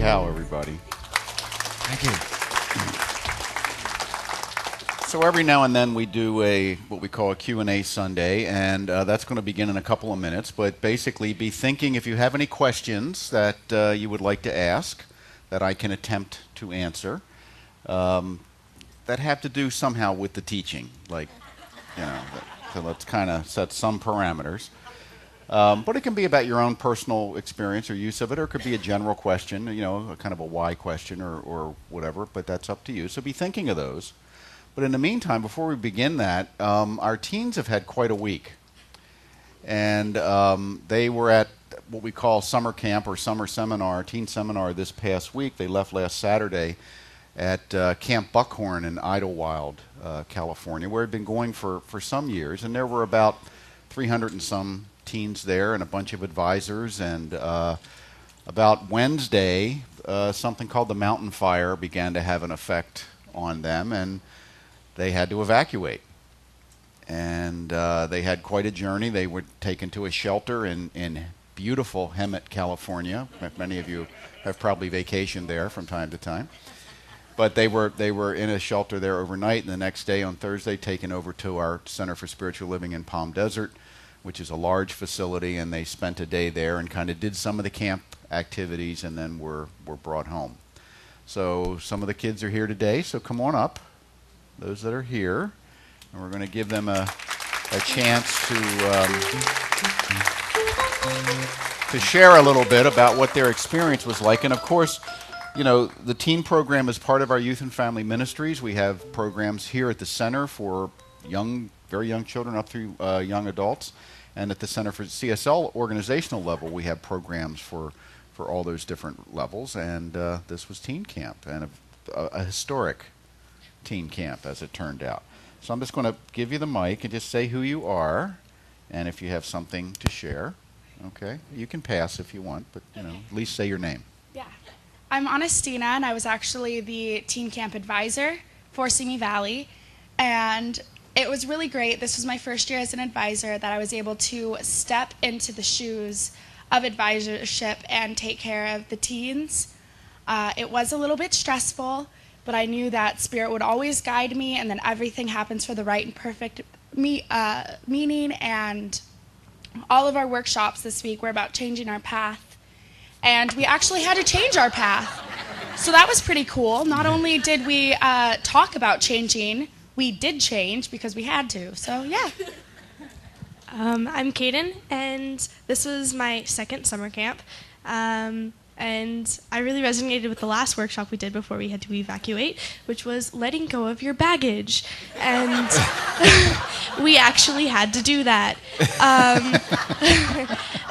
cow, everybody. Thank you. So every now and then we do what we call a Q&A Sunday, and that's going to begin in a couple of minutes. But basically, be thinking if you have any questions that you would like to ask that I can attempt to answer that have to do somehow with the teaching, like, so let's kind of set some parameters. But it can be about your own personal experience or use of it, or it could be a general question, a kind of a why question or whatever, but that's up to you. So be thinking of those. But in the meantime, before we begin that, our teens have had quite a week. And they were at what we call summer camp or summer seminar, teen seminar this past week. They left last Saturday at Camp Buckhorn in Idlewild, California, where it had been going for some years. And there were about 300 and some teens there and a bunch of advisors. And about Wednesday, something called the mountain fire began to have an effect on them, and they had to evacuate. And they had quite a journey. They were taken to a shelter in beautiful Hemet, California. Many of you have probably vacationed there from time to time. But they were in a shelter there overnight, and the next day, on Thursday, taken over to our Center for Spiritual Living in Palm Desert, which is a large facility, and they spent a day there and kind of did some of the camp activities and then were brought home. So some of the kids are here today, so come on up, those that are here, and we're going to give them a chance to share a little bit about what their experience was like. And of course, the teen program is part of our youth and family ministries. We have programs here at the center for very young children up through young adults. And at the Center for CSL organizational level, we have programs for all those different levels. And this was teen camp, and a historic teen camp, as it turned out. So I'm just going to give you the mic and just say who you are, and if you have something to share. Okay? You can pass if you want, but at least say your name. Yeah. I'm Anestina, and I was actually the teen camp advisor for Simi Valley. And it was really great. This was my first year as an advisor, that I was able to step into the shoes of advisorship and take care of the teens. It was a little bit stressful, but I knew that Spirit would always guide me, and then everything happens for the right and perfect meaning. And all of our workshops this week were about changing our path, and we actually had to change our path. So that was pretty cool. Not only did we talk about changing, we did change because we had to. So, yeah. I'm Kaden, and this was my second summer camp. And I really resonated with the last workshop we did before we had to evacuate, which was letting go of your baggage. And we actually had to do that.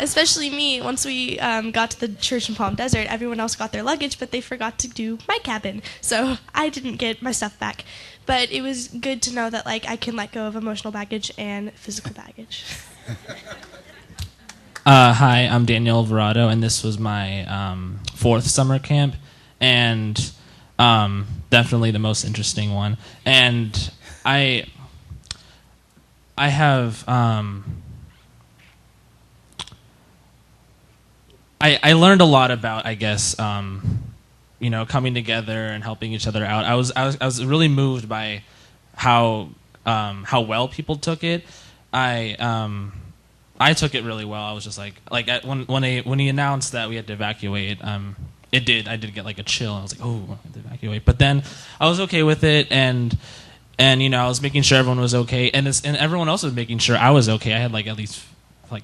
Especially me. Once we got to the church in Palm Desert, everyone else got their luggage, but they forgot to do my cabin. So I didn't get my stuff back. But it was good to know that I can let go of emotional baggage and physical baggage. Hi, I'm Daniel Alvarado, and this was my fourth summer camp, and definitely the most interesting one. And I have I learned a lot about, I guess, coming together and helping each other out. I was really moved by how well people took it. I took it really well. I was just when he announced that we had to evacuate, I did get a chill. I was like, oh, I have to evacuate. But then I was okay with it, and I was making sure everyone was okay, and everyone else was making sure I was okay. I had at least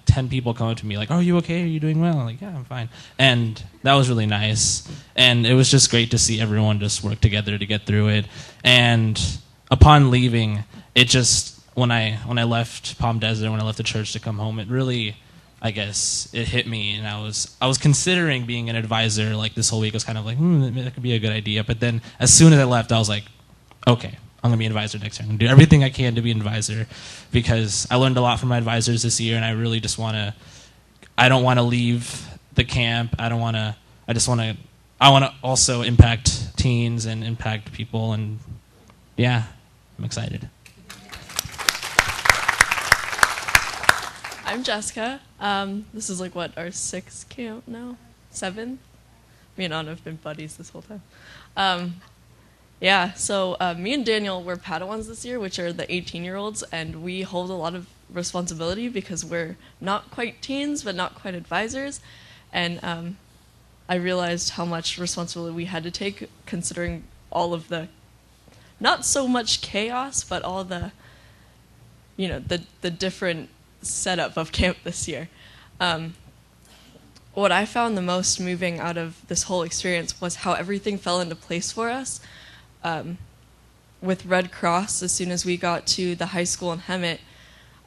10 people come up to me oh, are you okay? Are you doing well? I'm like, yeah, I'm fine. And that was really nice. And it was just great to see everyone just work together to get through it. And upon leaving, it just, when I left Palm Desert, when I left the church to come home, it really, I guess, it hit me. And I was considering being an advisor this whole week. I was kind of that could be a good idea. But then as soon as I left, I was like, okay, I'm going to be an advisor next year. I'm going to do everything I can to be an advisor, because I learned a lot from my advisors this year, and I really just I don't want to leave the camp. I want to also impact teens and impact people, and yeah, I'm excited. I'm Jessica. This is our sixth camp now? 7? me and Anna have been buddies this whole time. Yeah, so me and Daniel were Padawans this year, which are the 18-year-olds, and we hold a lot of responsibility because we're not quite teens, but not quite advisors. And I realized how much responsibility we had to take, considering all of the, not so much chaos, but all the, the different setup of camp this year. What I found the most moving out of this whole experience was how everything fell into place for us. With Red Cross, as soon as we got to the high school in Hemet,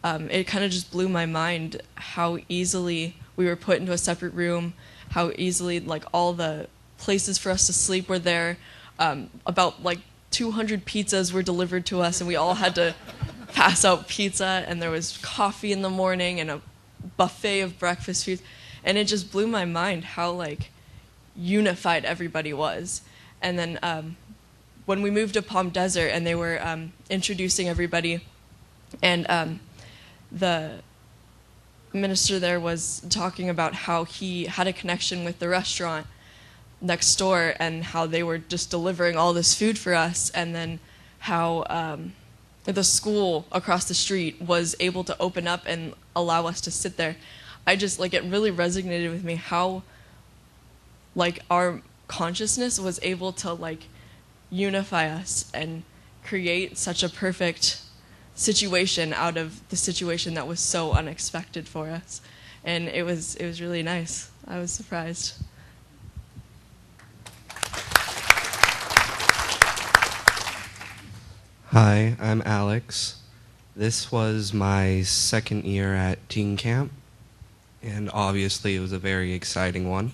it kind of just blew my mind how easily we were put into a separate room, how easily all the places for us to sleep were there. About 200 pizzas were delivered to us, and we all had to pass out pizza, and there was coffee in the morning and a buffet of breakfast foods, and it just blew my mind how unified everybody was. And then when we moved to Palm Desert and they were introducing everybody, and the minister there was talking about how he had a connection with the restaurant next door and how they were just delivering all this food for us, and then how the school across the street was able to open up and allow us to sit there. I just, it really resonated with me how, our consciousness was able to, unify us and create such a perfect situation out of the situation that was so unexpected for us. And it was really nice. I was surprised. Hi, I'm Alex. This was my second year at teen camp, and obviously it was a very exciting one.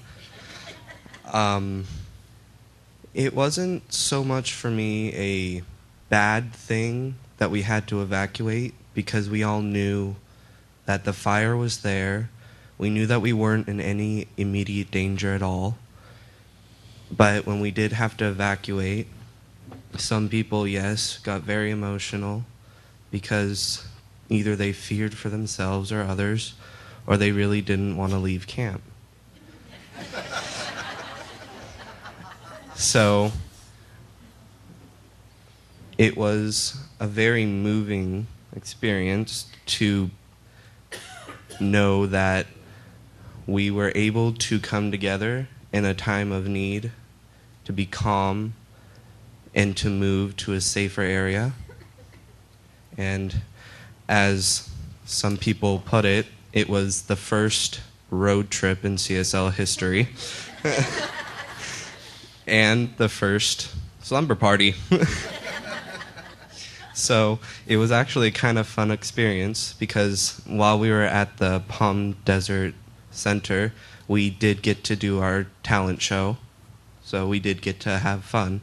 It wasn't so much for me a bad thing that we had to evacuate, because we all knew that the fire was there. We knew that we weren't in any immediate danger at all. But when we did have to evacuate, some people, yes, got very emotional because either they feared for themselves or others, or they really didn't want to leave camp. So it was a very moving experience to know that we were able to come together in a time of need, to be calm, and to move to a safer area. And as some people put it, it was the first road trip in CSL history. And the first slumber party. So it was actually a kind of fun experience, because while we were at the Palm Desert Center, we did get to do our talent show. So we did get to have fun.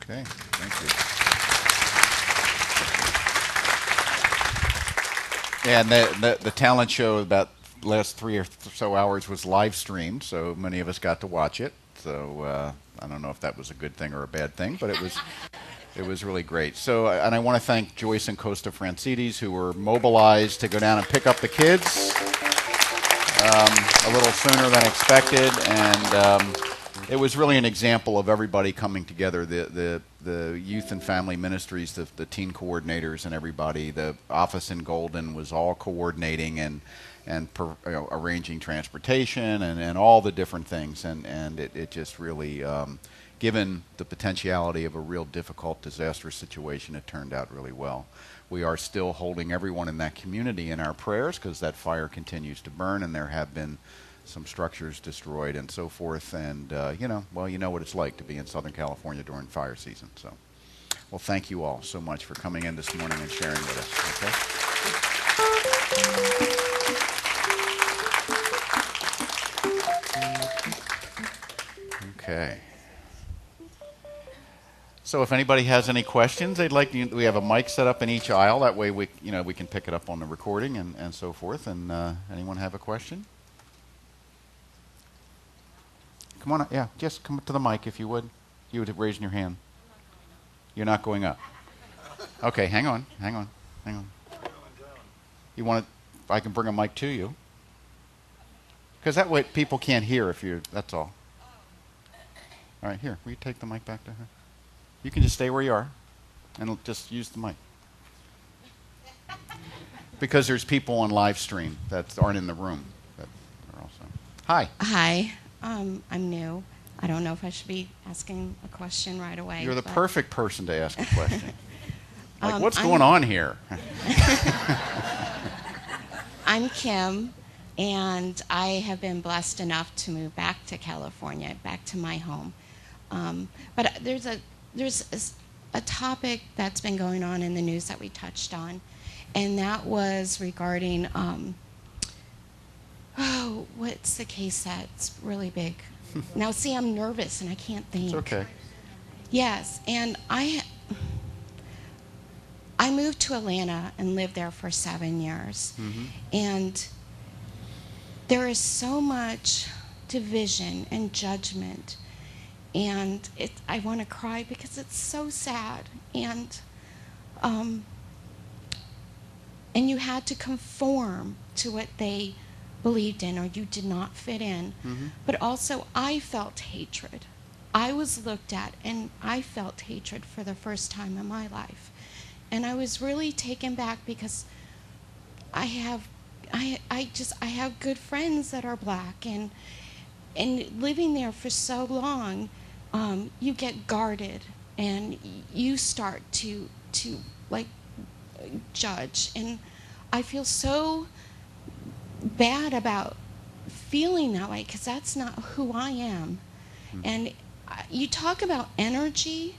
Okay, thank you. Yeah, and the talent show about the last 3 or so hours was live streamed, so many of us got to watch it. So I don't know if that was a good thing or a bad thing, but it was really great. So, and I want to thank Joyce and Costa Francides, who were mobilized to go down and pick up the kids a little sooner than expected, and it was really an example of everybody coming together. The youth and family ministries, the teen coordinators, and everybody. The office in Golden was all coordinating and arranging transportation and all the different things, and it just really, given the potentiality of a real difficult, disastrous situation, it turned out really well. We are still holding everyone in that community in our prayers, because that fire continues to burn, and there have been some structures destroyed and so forth, and you know what it's like to be in Southern California during fire season. So, well, thank you all so much for coming in this morning and sharing with us. Okay. So if anybody has any questions they'd like, we have a mic set up in each aisle. That way we can pick it up on the recording and so forth. And anyone have a question? Come on up. Yeah, just come up to the mic if you would. You would have raised your hand. You're not going up. Okay, hang on. You want it? I can bring a mic to you. Because that way people can't hear if you're, that's all. All right, here, will you take the mic back to her? You can just stay where you are and just use the mic. Because there's people on live stream that aren't in the room that are also. Hi. Hi, I'm new. I don't know if I should be asking a question right away. You're the but- perfect person to ask a question. Like, what's I'm- going on here? I'm Kim, and I have been blessed enough to move back to California, back to my home. But there's a topic that's been going on in the news that we touched on, and that was regarding, what's the case that's really big? Now, see, I'm nervous and I can't think. It's okay. Yes, and I moved to Atlanta and lived there for 7 years. Mm-hmm. And there is so much division and judgment. And I want to cry because it's so sad. And you had to conform to what they believed in, or you did not fit in. Mm-hmm. But also, I felt hatred. I was looked at, and I felt hatred for the first time in my life. And I was really taken back because I have good friends that are black, and living there for so long, you get guarded, and you start to like judge, and I feel so bad about feeling that way because that's not who I am. And you talk about energy,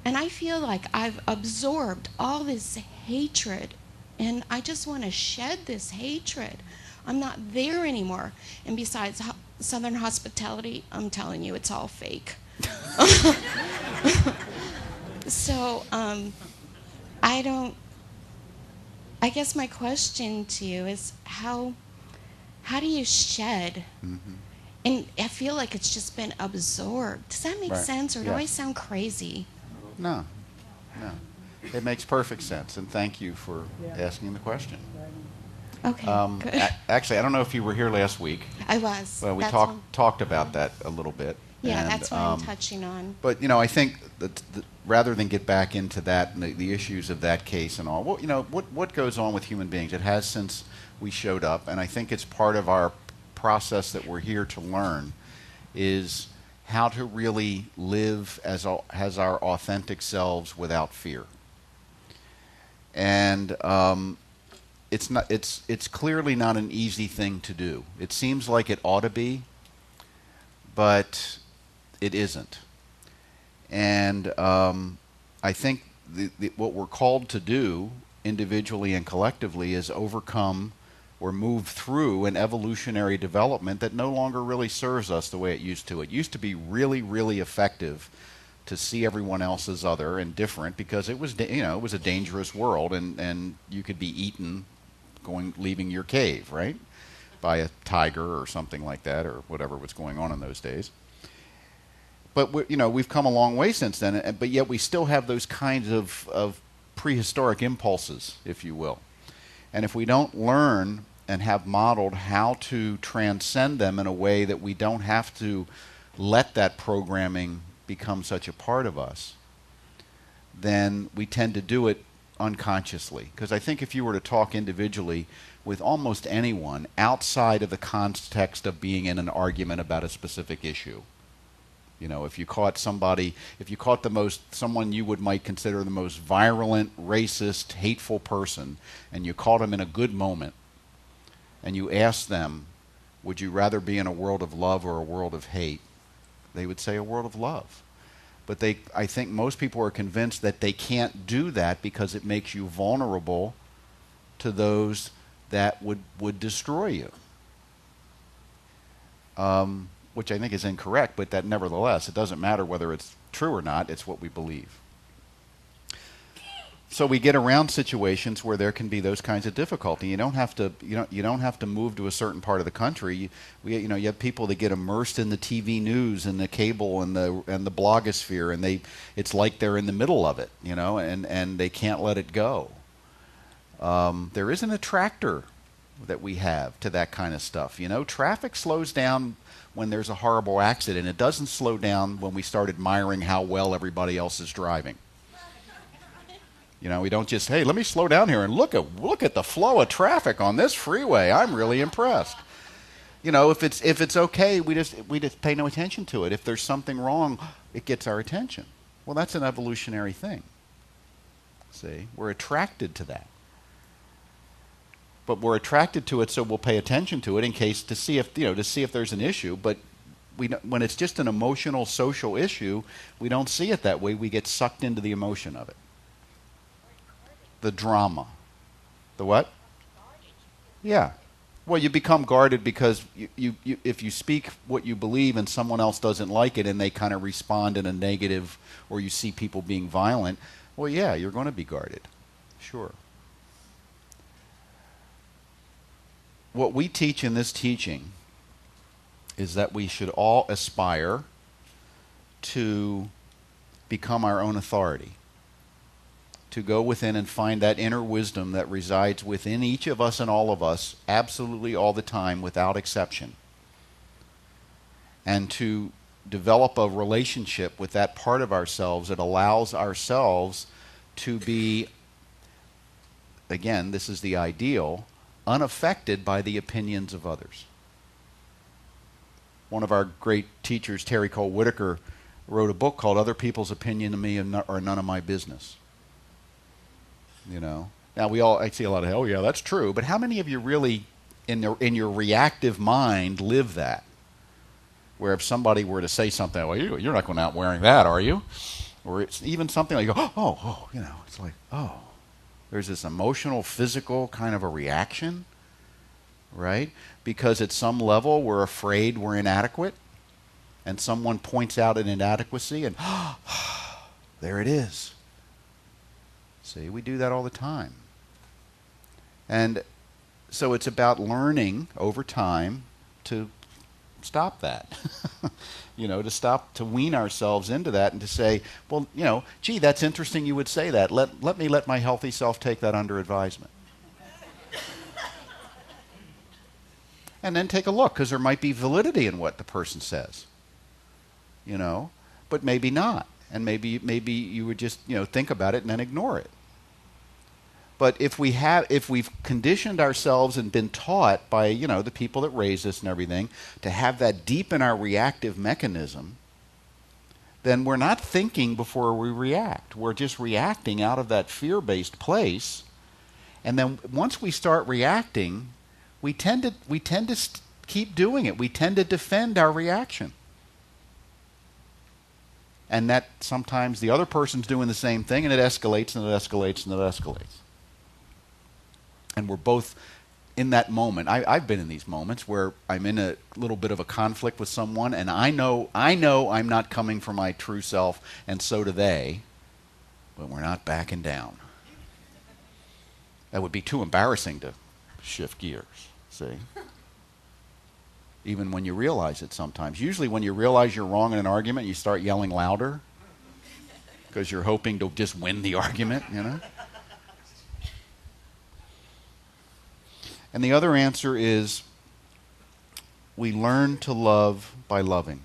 and I feel like I've absorbed all this hatred, and I just want to shed this hatred. I'm not there anymore. And besides, Southern hospitality, I'm telling you, it's all fake. So, I guess my question to you is how do you shed? Mm-hmm. And I feel like it's just been absorbed. Does that make Right. sense, or do Yeah. I sound crazy? No. It makes perfect sense, and thank you for asking the question. Okay, good. Actually, I don't know if you were here last week. I was. Well, we That's talked about that a little bit. Yeah, and, that's what I'm touching on. But I think that rather than get back into that and the issues of that case and all, what goes on with human beings? It has since we showed up, and I think it's part of our process that we're here to learn is how to really live as our authentic selves without fear. And it's clearly not an easy thing to do. It seems like it ought to be, but it isn't. And I think what we're called to do individually and collectively is overcome or move through an evolutionary development that no longer really serves us the way it used to. It used to be really, really effective to see everyone else as other and different because it was it was a dangerous world, and you could be eaten leaving your cave, right, by a tiger or something like that, or whatever was going on in those days. But we've come a long way since then, but yet we still have those kinds of prehistoric impulses, if you will. And if we don't learn and have modeled how to transcend them in a way that we don't have to let that programming become such a part of us, then we tend to do it unconsciously. Because I think if you were to talk individually with almost anyone outside of the context of being in an argument about a specific issue, if you caught someone you might consider the most virulent, racist, hateful person, and you caught him in a good moment, and you asked them, would you rather be in a world of love or a world of hate? They would say a world of love. But I think most people are convinced that they can't do that because it makes you vulnerable to those that would destroy you. Which I think is incorrect, but that nevertheless, it doesn't matter whether it's true or not, it's what we believe. So we get around situations where there can be those kinds of difficulty. You don't have to move to a certain part of the country. You have people that get immersed in the TV news and the cable and the blogosphere, and it's like they're in the middle of it, and they can't let it go. There is an attractor that we have to that kind of stuff. You know, traffic slows down when there's a horrible accident. It doesn't slow down when we start admiring how well everybody else is driving. You know, we don't just, hey, let me slow down here and look at the flow of traffic on this freeway. I'm really impressed. You know, if it's okay, we just pay no attention to it. If there's something wrong, it gets our attention. Well, that's an evolutionary thing. See, we're attracted to that. But we're attracted to it, so we'll pay attention to it in case to see if there's an issue. But when it's just an emotional, social issue, we don't see it that way. We get sucked into the emotion of it. The drama. The what? Yeah. Well, you become guarded because you if you speak what you believe and someone else doesn't like it and they kind of respond in a negative, or you see people being violent, well, yeah, you're going to be guarded. Sure. What we teach in this teaching is that we should all aspire to become our own authority, to go within and find that inner wisdom that resides within each of us and all of us, absolutely all the time, without exception, and to develop a relationship with that part of ourselves that allows ourselves to be, again, this is the ideal, unaffected by the opinions of others. One of our great teachers, Terry Cole Whitaker, wrote a book called Other People's Opinion of Me Are None of My Business. You know, now I see a lot of, oh yeah, that's true, but how many of you really, in your reactive mind, live that? Where if somebody were to say something, well, you're not going out wearing that, are you? Or it's even something like, oh, you know, it's like, oh, there's this emotional, physical kind of a reaction, right? Because at some level we're afraid we're inadequate, and someone points out an inadequacy, and there it is. See, we do that all the time. And so it's about learning over time to stop that. You know, to wean ourselves into that and to say, well, you know, gee, that's interesting you would say that. Let me let my healthy self take that under advisement. And then take a look, because there might be validity in what the person says. You know, but maybe not. And maybe you would just, you know, think about it and then ignore it. But if we've conditioned ourselves and been taught by, you know, the people that raised us and everything to have that deep in our reactive mechanism, then we're not thinking before we react. We're just reacting out of that fear-based place. And then once we start reacting, we tend to keep doing it. We tend to defend our reaction. And that sometimes the other person's doing the same thing, and it escalates and it escalates and it escalates. And we're both in that moment. I've been in these moments where I'm in a little bit of a conflict with someone, and I know I'm not coming from my true self, and so do they, but we're not backing down. That would be too embarrassing to shift gears, see? Even when you realize it sometimes. Usually when you realize you're wrong in an argument, you start yelling louder because you're hoping to just win the argument, you know? And the other answer is we learn to love by loving,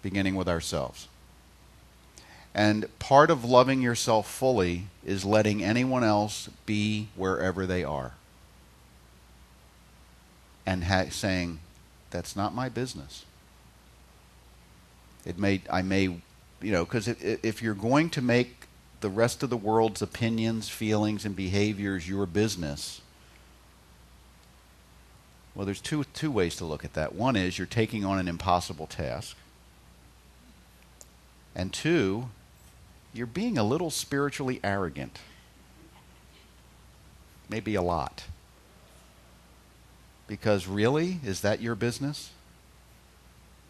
beginning with ourselves. And part of loving yourself fully is letting anyone else be wherever they are. And saying, that's not my business. I may, you know, because if you're going to make the rest of the world's opinions, feelings, and behaviors your business, well, there's two ways to look at that. One is you're taking on an impossible task. And two, you're being a little spiritually arrogant. Maybe a lot. Because really, is that your business?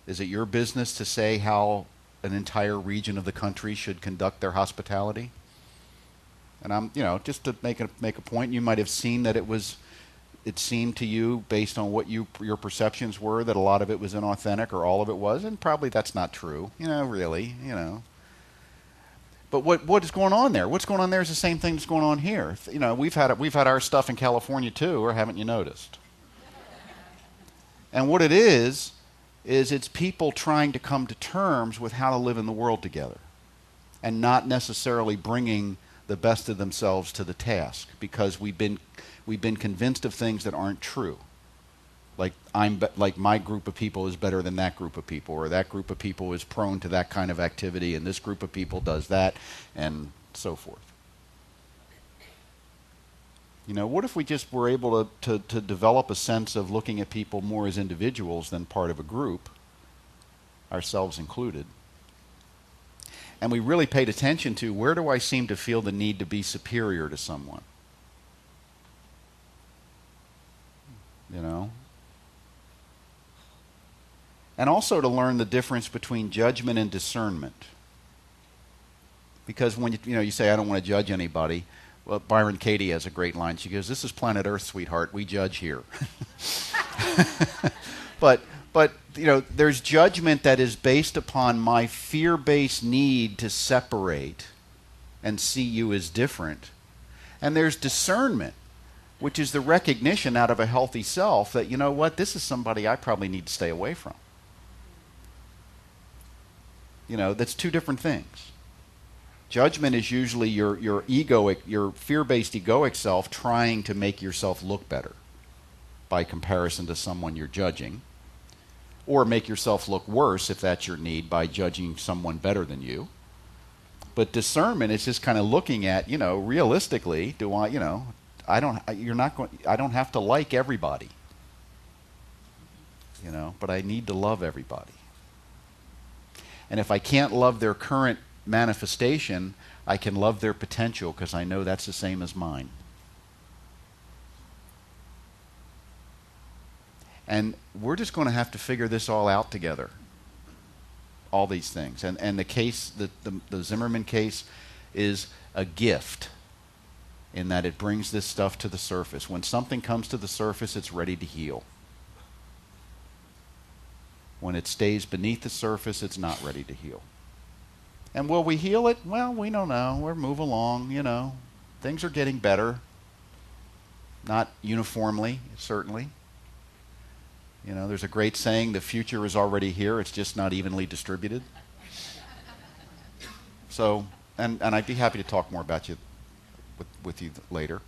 Is it your business to say how an entire region of the country should conduct their hospitality? And I'm, you know, just to make a point, you might have seen that it seemed to you, based on what your perceptions were, that a lot of it was inauthentic or all of it was, and probably that's not true, you know, really, you know. But what is going on there? What's going on there is the same thing that's going on here. You know, we've had our stuff in California too, or haven't you noticed? And what it is it's people trying to come to terms with how to live in the world together, and not necessarily bringing the best of themselves to the task, because we've been convinced of things that aren't true. Like my group of people is better than that group of people, or that group of people is prone to that kind of activity, and this group of people does that, and so forth. You know, what if we just were able to develop a sense of looking at people more as individuals than part of a group, ourselves included, and we really paid attention to, where do I seem to feel the need to be superior to someone? You know? And also to learn the difference between judgment and discernment. Because when you say, I don't want to judge anybody, well, Byron Katie has a great line. She goes, "This is planet Earth, sweetheart. We judge here." But you know, there's judgment that is based upon my fear-based need to separate and see you as different. And there's discernment, which is the recognition out of a healthy self that, you know what, this is somebody I probably need to stay away from. You know, that's two different things. Judgment is usually your egoic, your fear-based egoic self trying to make yourself look better by comparison to someone you're judging, or make yourself look worse if that's your need by judging someone better than you. But discernment is just kind of looking at, you know, realistically, do I, you know, I don't have to like everybody. You know, but I need to love everybody. And if I can't love their current manifestation, I can love their potential, because I know that's the same as mine. And we're just going to have to figure this all out together. All these things. And the case, the Zimmerman case, is a gift in that it brings this stuff to the surface. When something comes to the surface, it's ready to heal. When it stays beneath the surface, it's not ready to heal. And will we heal it? Well, we don't know. We'll move along, you know. Things are getting better. Not uniformly, certainly. You know, there's a great saying, the future is already here, it's just not evenly distributed. So, and I'd be happy to talk more about you with you later,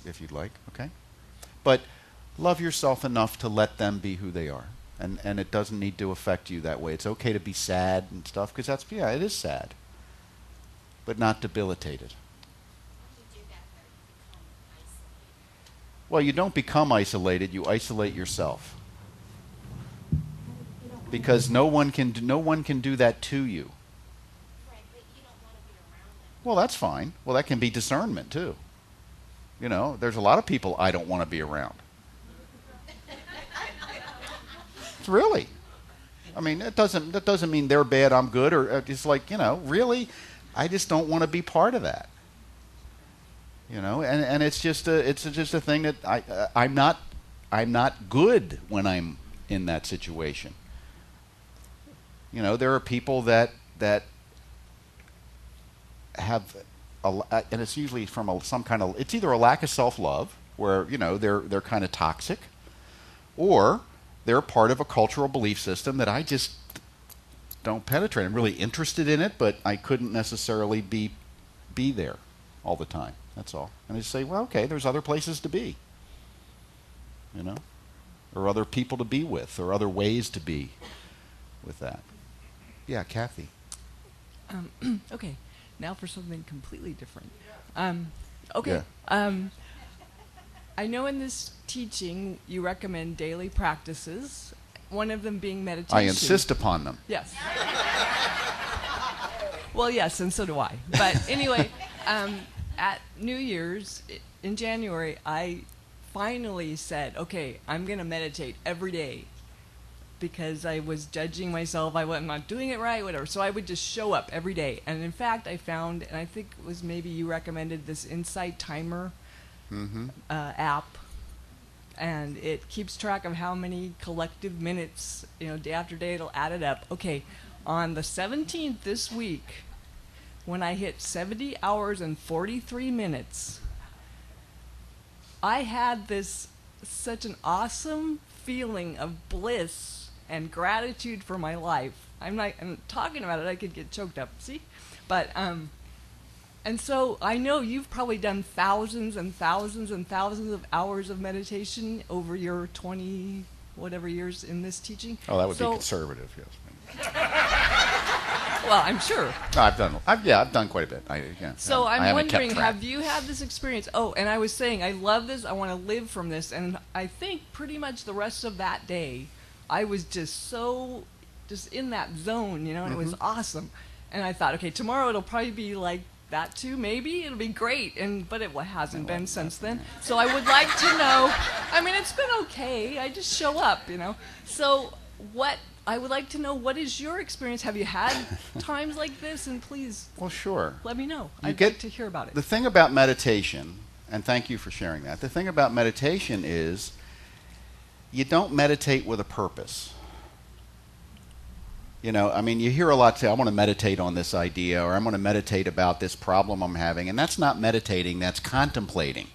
if you'd like, okay? But love yourself enough to let them be who they are. And it doesn't need to affect you that way. It's okay to be sad and stuff, because that's, yeah, it is sad. But not debilitated. Well, you don't become isolated, you isolate yourself. Because no one can do that to you. Right, but you don't want to be around them. Well, that's fine. Well, that can be discernment too. You know, there's a lot of people I don't want to be around. Really. I mean, that doesn't mean they're bad, I'm good, or it's like, you know, really, I just don't want to be part of that. You know, and it's just a thing that I'm not good when I'm in that situation. You know, there are people that have, and it's usually from some kind of, it's either a lack of self-love, where, you know, they're kind of toxic, or they're part of a cultural belief system that I just don't penetrate. I'm really interested in it, but I couldn't necessarily be there all the time. That's all. And I just say, well, okay, there's other places to be, you know, or other people to be with, or other ways to be with that. Yeah, Kathy. Okay, now for something completely different. Okay. Yeah. I know in this teaching you recommend daily practices, one of them being meditation. I insist upon them. Yes. Well, yes, and so do I. But anyway, at New Year's in January, I finally said, okay, I'm going to meditate every day, because I was judging myself. I was not doing it right, whatever. So I would just show up every day. And in fact, I found, and I think it was maybe you recommended this Insight Timer app. And it keeps track of how many collective minutes, you know, day after day, it'll add it up. Okay, on the 17th this week, when I hit 70 hours and 43 minutes, I had such an awesome feeling of bliss and gratitude for my life. I'm talking about it, I could get choked up, see? But, and so I know you've probably done thousands and thousands and thousands of hours of meditation over your 20 whatever years in this teaching. Oh, that would be conservative, yes. Well, I'm sure. No, I've done quite a bit. So I I'm haven't kept wondering, track. have you had this experience? Oh, and I was saying, I love this. I want to live from this. And I think pretty much the rest of that day, I was just in that zone, you know, and it was awesome. And I thought, okay, tomorrow it'll probably be like that too, maybe. It'll be great. But it hasn't been since then. So I would like to know, I mean, it's been okay. I just show up, you know. So I would like to know, what is your experience? Have you had times like this? And please, Well, sure. let me know. You I'd get like to hear about it. The thing about meditation, and thank you for sharing that, the thing about meditation is you don't meditate with a purpose. You know, I mean, you hear a lot say, I want to meditate on this idea, or I'm going to meditate about this problem I'm having, and that's not meditating, that's contemplating,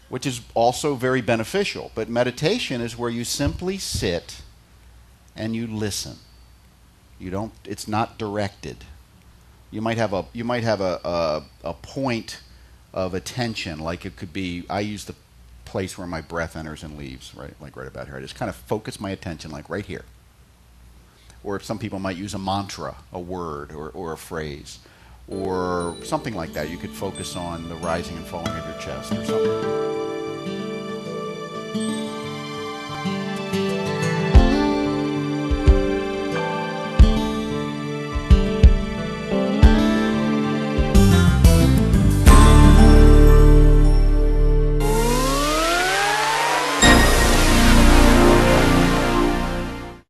which is also very beneficial. But meditation is where you simply sit and you listen. It's not directed. You might have a point of attention, like it could be, I use the place where my breath enters and leaves, right? Like right about here. I just kind of focus my attention like right here. Or some people might use a mantra, a word, or a phrase, or something like that. You could focus on the rising and falling of your chest or something.